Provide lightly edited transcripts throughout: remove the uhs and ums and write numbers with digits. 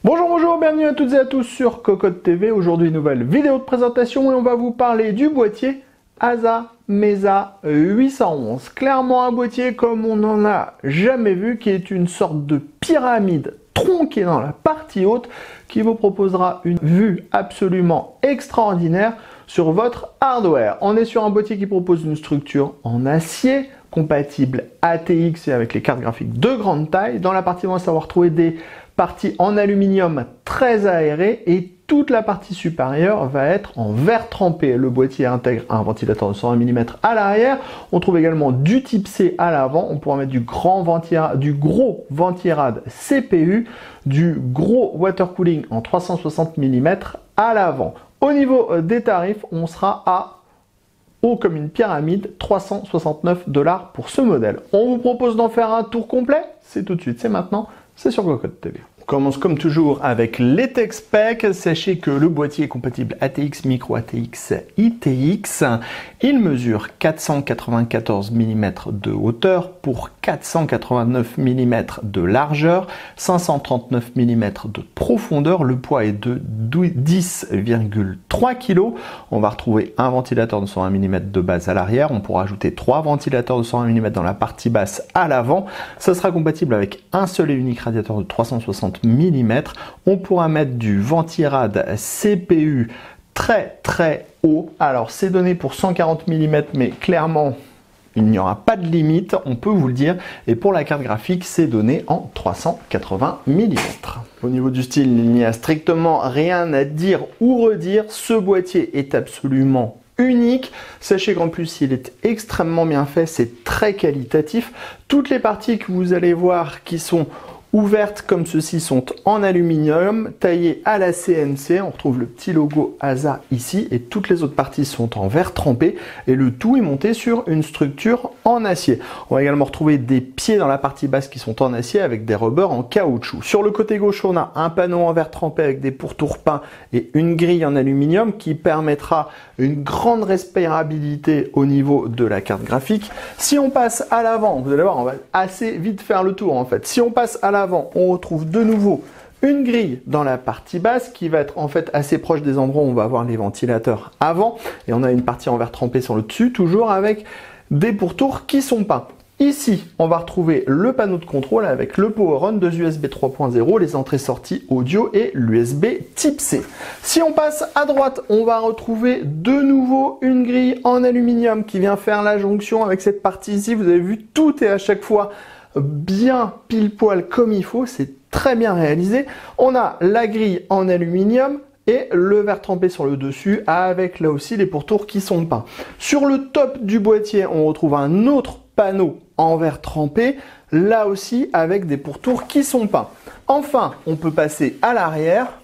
Bonjour, bonjour, bienvenue à toutes et à tous sur Cocotte TV. Aujourd'hui, nouvelle vidéo de présentation et on va vous parler du boîtier ASA Mesa 811. Clairement un boîtier comme on n'en a jamais vu, qui est une sorte de pyramide tronquée dans la partie haute qui vous proposera une vue absolument extraordinaire sur votre hardware. On est sur un boîtier qui propose une structure en acier compatible ATX et avec les cartes graphiques de grande taille. Dans la partie on va savoir retrouver des partie en aluminium très aérée et toute la partie supérieure va être en verre trempé. Le boîtier intègre un ventilateur de 120 mm à l'arrière. On trouve également du type C à l'avant. On pourra mettre du gros ventirad CPU, du gros water cooling en 360 mm à l'avant. Au niveau des tarifs, on sera à haut comme une pyramide, 369 $ pour ce modèle. On vous propose d'en faire un tour complet. C'est tout de suite, c'est maintenant. C'est sur Cocotte TV. On commence comme toujours avec les tech specs. Sachez que le boîtier est compatible ATX, Micro ATX, ITX. Il mesure 494 mm de hauteur pour 489 mm de largeur, 539 mm de profondeur. Le poids est de 10,3 kg. On va retrouver un ventilateur de 120 mm de base à l'arrière. On pourra ajouter 3 ventilateurs de 120 mm dans la partie basse à l'avant. Ça sera compatible avec un seul et unique radiateur de 360 mm. On pourra mettre du ventirad CPU très haut. Alors c'est donné pour 140 mm, mais clairement il n'y aura pas de limite, on peut vous le dire. Et pour la carte graphique, c'est donné en 380 mm. Au niveau du style, il n'y a strictement rien à dire ou redire. Ce boîtier est absolument unique. Sachez qu'en plus, il est extrêmement bien fait, c'est très qualitatif. Toutes les parties que vous allez voir qui sont ouvertes comme ceci sont en aluminium, taillées à la CNC. On retrouve le petit logo ASA ici et toutes les autres parties sont en verre trempé et le tout est monté sur une structure en acier. On va également retrouver des pieds dans la partie basse qui sont en acier avec des rubbers en caoutchouc. Sur le côté gauche, on a un panneau en verre trempé avec des pourtours peints et une grille en aluminium qui permettra une grande respirabilité au niveau de la carte graphique. Si on passe à l'avant, vous allez voir, on va assez vite faire le tour en fait. Si on passe à l'avant, on retrouve de nouveau une grille dans la partie basse qui va être en fait assez proche des endroits où on va avoir les ventilateurs avant. Et on a une partie en verre trempé sur le dessus, toujours avec des pourtours qui sont peints. Ici, on va retrouver le panneau de contrôle avec le power on, 2 USB 3.0, les entrées-sorties audio et l'USB type C. Si on passe à droite, on va retrouver de nouveau une grille en aluminium qui vient faire la jonction avec cette partie ici. Vous avez vu, tout est à chaque fois bien pile poil comme il faut, c'est très bien réalisé. On a la grille en aluminium et le verre trempé sur le dessus avec là aussi les pourtours qui sont peints. Sur le top du boîtier, on retrouve un autre panneau en verre trempé, là aussi avec des pourtours qui sont peints. Enfin, on peut passer à l'arrière.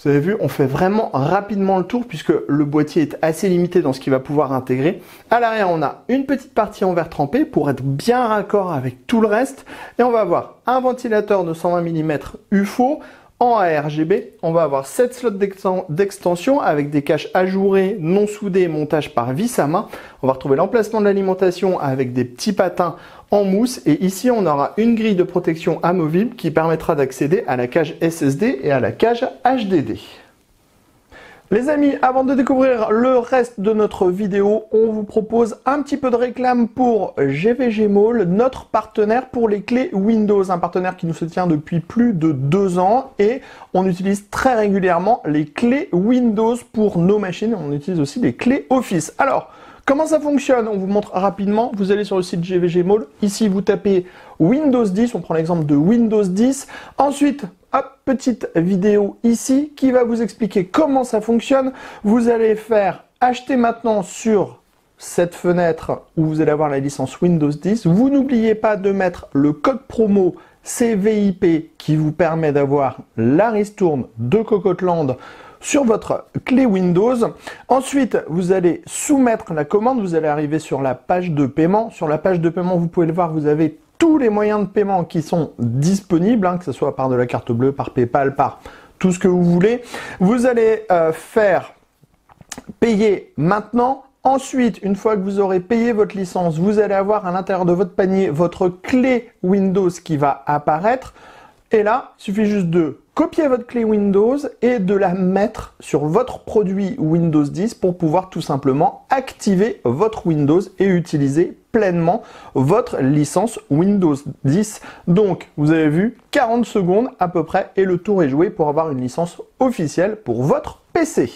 Vous avez vu, on fait vraiment rapidement le tour puisque le boîtier est assez limité dans ce qu'il va pouvoir intégrer. À l'arrière, on a une petite partie en verre trempé pour être bien raccord avec tout le reste. Et on va avoir un ventilateur de 120 mm UFO en ARGB. On va avoir 7 slots d'extension avec des caches ajourées, non soudées, montage par vis à main. On va retrouver l'emplacement de l'alimentation avec des petits patins en mousse. Et ici, on aura une grille de protection amovible qui permettra d'accéder à la cage SSD et à la cage HDD. Les amis, avant de découvrir le reste de notre vidéo, on vous propose un petit peu de réclame pour GVG Mall, notre partenaire pour les clés Windows, un partenaire qui nous soutient depuis plus de 2 ans et on utilise très régulièrement les clés Windows pour nos machines. On utilise aussi les clés Office. Alors, comment ça fonctionne? On vous montre rapidement. Vous allez sur le site GVG Mall. Ici, vous tapez Windows 10. On prend l'exemple de Windows 10. Ensuite, hop, petite vidéo ici qui va vous expliquer comment ça fonctionne. Vous allez faire acheter maintenant sur cette fenêtre où vous allez avoir la licence Windows 10. Vous n'oubliez pas de mettre le code promo CVIP qui vous permet d'avoir la ristourne de Cocotte sur votre clé Windows. Ensuite, vous allez soumettre la commande. Vous allez arriver sur la page de paiement. Sur la page de paiement, vous pouvez le voir, vous avez tous les moyens de paiement qui sont disponibles, que ce soit par de la carte bleue, par PayPal, par tout ce que vous voulez. Vous allez faire payer maintenant. Ensuite, une fois que vous aurez payé votre licence, vous allez avoir à l'intérieur de votre panier votre clé Windows qui va apparaître. Et là, il suffit juste de copier votre clé Windows et de la mettre sur votre produit Windows 10 pour pouvoir tout simplement activer votre Windows et utiliser pleinement votre licence Windows 10. Donc, vous avez vu, 40 secondes à peu près et le tour est joué pour avoir une licence officielle pour votre PC.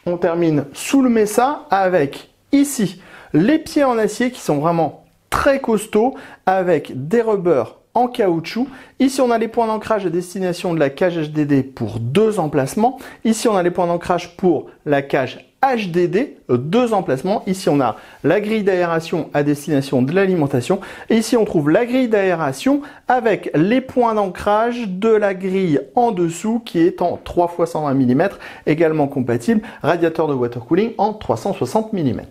On termine sous le Mesa avec ici les pieds en acier qui sont vraiment très costauds avec des rubbers en caoutchouc. Ici, on a les points d'ancrage à destination de la cage HDD pour 2 emplacements. Ici, on a les points d'ancrage pour la cage HDD, 2 emplacements. Ici, on a la grille d'aération à destination de l'alimentation. Et ici, on trouve la grille d'aération avec les points d'ancrage de la grille en dessous qui est en 3 x 120 mm, également compatible, radiateur de water cooling en 360 mm.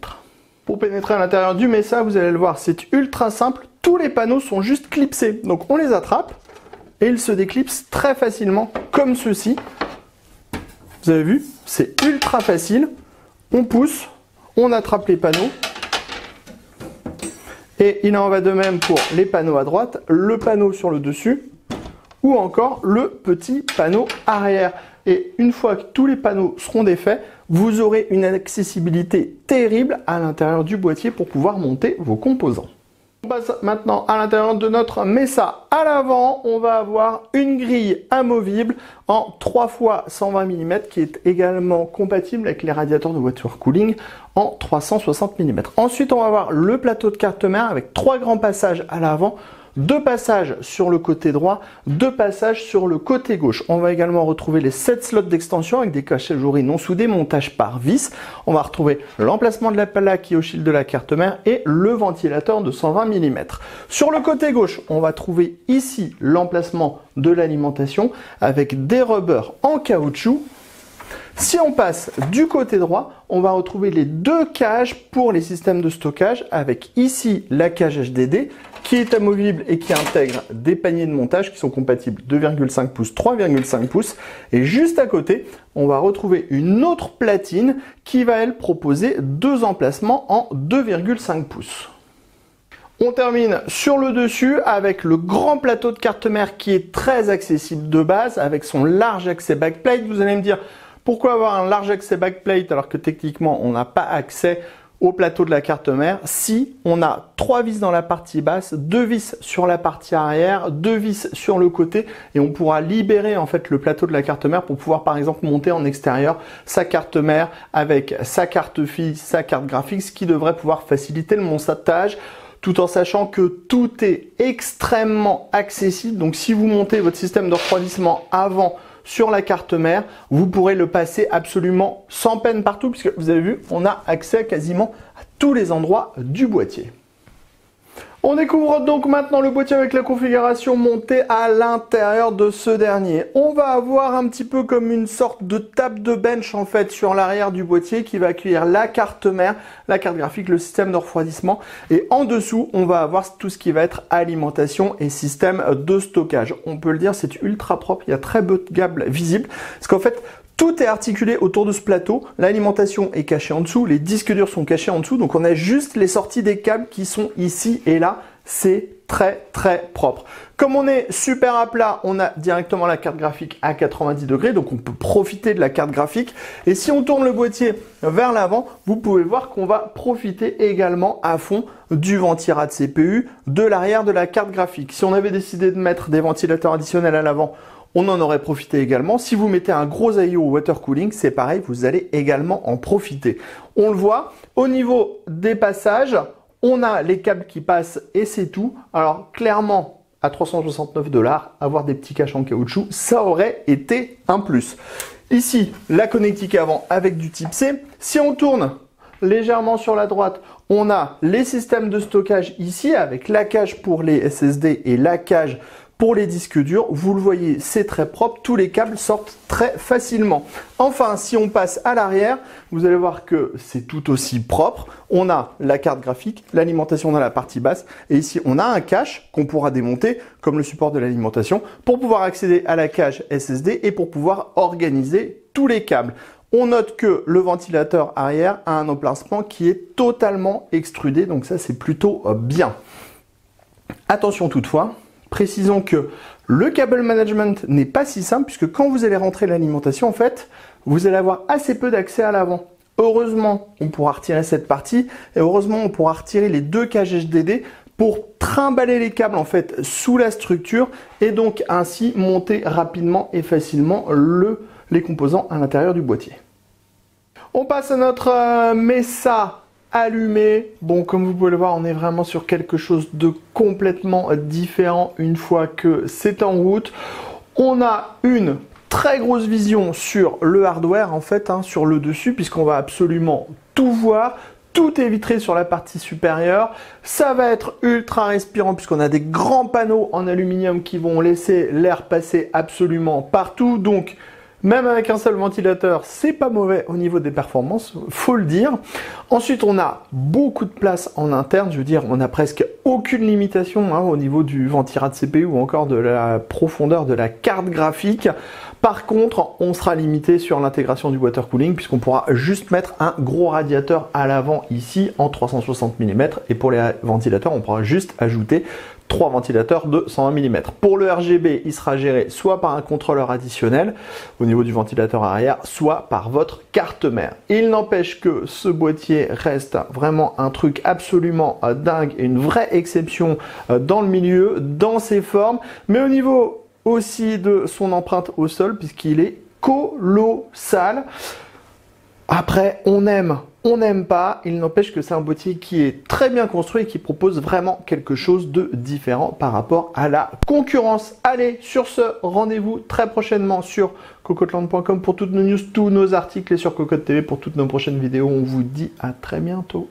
Pour pénétrer à l'intérieur du Mesa, vous allez le voir, c'est ultra simple. Tous les panneaux sont juste clipsés. Donc on les attrape et ils se déclipsent très facilement comme ceci. Vous avez vu, c'est ultra facile. On pousse, on attrape les panneaux. Et il en va de même pour les panneaux à droite, le panneau sur le dessus ou encore le petit panneau arrière. Et une fois que tous les panneaux seront défaits, vous aurez une accessibilité terrible à l'intérieur du boîtier pour pouvoir monter vos composants. On passe maintenant à l'intérieur de notre Mesa. À l'avant, on va avoir une grille amovible en 3 x 120 mm qui est également compatible avec les radiateurs de water cooling en 360 mm. Ensuite, on va avoir le plateau de carte mère avec 3 grands passages à l'avant, 2 passages sur le côté droit, 2 passages sur le côté gauche. On va également retrouver les 7 slots d'extension avec des caches ajourés non soudés, montage par vis. On va retrouver l'emplacement de la plaque qui est au shield de la carte mère et le ventilateur de 120 mm. Sur le côté gauche, on va trouver ici l'emplacement de l'alimentation avec des rubbers en caoutchouc. Si on passe du côté droit, on va retrouver les 2 cages pour les systèmes de stockage avec ici la cage HDD qui est amovible et qui intègre des paniers de montage qui sont compatibles 2,5 pouces, 3,5 pouces. Et juste à côté, on va retrouver une autre platine qui va, elle, proposer 2 emplacements en 2,5 pouces. On termine sur le dessus avec le grand plateau de carte mère qui est très accessible de base avec son large accès backplate. Vous allez me dire, pourquoi avoir un large accès backplate alors que techniquement on n'a pas accès au plateau de la carte mère? Si on a 3 vis dans la partie basse, 2 vis sur la partie arrière, 2 vis sur le côté et on pourra libérer en fait le plateau de la carte mère pour pouvoir par exemple monter en extérieur sa carte mère avec sa carte fille, sa carte graphique, ce qui devrait pouvoir faciliter le montage tout en sachant que tout est extrêmement accessible. Donc si vous montez votre système de refroidissement avant sur la carte mère, vous pourrez le passer absolument sans peine partout puisque vous avez vu, on a accès quasiment à tous les endroits du boîtier. On découvre donc maintenant le boîtier avec la configuration montée à l'intérieur de ce dernier. On va avoir un petit peu comme une sorte de table de bench en fait sur l'arrière du boîtier qui va accueillir la carte mère, la carte graphique, le système de refroidissement et en dessous on va avoir tout ce qui va être alimentation et système de stockage. On peut le dire, c'est ultra propre, il y a très peu de câbles visibles parce qu'en fait tout est articulé autour de ce plateau, l'alimentation est cachée en dessous, les disques durs sont cachés en dessous, donc on a juste les sorties des câbles qui sont ici et là, c'est très très propre. Comme on est super à plat, on a directement la carte graphique à 90 degrés, donc on peut profiter de la carte graphique. Et si on tourne le boîtier vers l'avant, vous pouvez voir qu'on va profiter également à fond du ventirad CPU, de l'arrière de la carte graphique. Si on avait décidé de mettre des ventilateurs additionnels à l'avant, on en aurait profité également. Si vous mettez un gros IO water cooling, c'est pareil, vous allez également en profiter. On le voit, au niveau des passages, on a les câbles qui passent et c'est tout. Alors clairement, à 369 $, avoir des petits caches en caoutchouc, ça aurait été un plus. Ici, la connectique avant avec du type C. Si on tourne légèrement sur la droite, on a les systèmes de stockage ici avec la cage pour les SSD et la cage pour les disques durs. Vous le voyez, c'est très propre, tous les câbles sortent très facilement. Enfin, si on passe à l'arrière, vous allez voir que c'est tout aussi propre. On a la carte graphique, l'alimentation dans la partie basse et ici on a un cache qu'on pourra démonter comme le support de l'alimentation pour pouvoir accéder à la cage SSD et pour pouvoir organiser tous les câbles. On note que le ventilateur arrière a un emplacement qui est totalement extrudé, donc ça c'est plutôt bien. Attention toutefois, précisons que Le cable management n'est pas si simple puisque quand vous allez rentrer l'alimentation, en fait, vous allez avoir assez peu d'accès à l'avant. Heureusement, on pourra retirer cette partie et heureusement, on pourra retirer les deux cages HDD pour trimballer les câbles en fait sous la structure et donc ainsi monter rapidement et facilement les composants à l'intérieur du boîtier. On passe à notre Mesa allumé. Bon, comme vous pouvez le voir, on est vraiment sur quelque chose de complètement différent une fois que c'est en route. On a une très grosse vision sur le hardware en fait, sur le dessus, puisqu'on va absolument tout voir. Tout est vitré sur la partie supérieure. Ça va être ultra respirant puisqu'on a des grands panneaux en aluminium qui vont laisser l'air passer absolument partout. Donc, même avec un seul ventilateur, c'est pas mauvais au niveau des performances, faut le dire. Ensuite, on a beaucoup de place en interne. Je veux dire, on n'a presque aucune limitation au niveau du ventirad CPU ou encore de la profondeur de la carte graphique. Par contre, on sera limité sur l'intégration du water cooling puisqu'on pourra juste mettre un gros radiateur à l'avant ici en 360 mm et pour les ventilateurs, on pourra juste ajouter 3 ventilateurs de 120 mm. Pour le RGB, il sera géré soit par un contrôleur additionnel au niveau du ventilateur arrière, soit par votre carte mère. Il n'empêche que ce boîtier reste vraiment un truc absolument dingue et une vraie exception dans le milieu, dans ses formes, mais au niveau aussi de son empreinte au sol puisqu'il est colossal. Après, on aime, on n'aime pas, il n'empêche que c'est un boîtier qui est très bien construit et qui propose vraiment quelque chose de différent par rapport à la concurrence. Allez, sur ce, rendez-vous très prochainement sur cocoteland.com pour toutes nos news, tous nos articles et sur Cocotte TV pour toutes nos prochaines vidéos. On vous dit à très bientôt.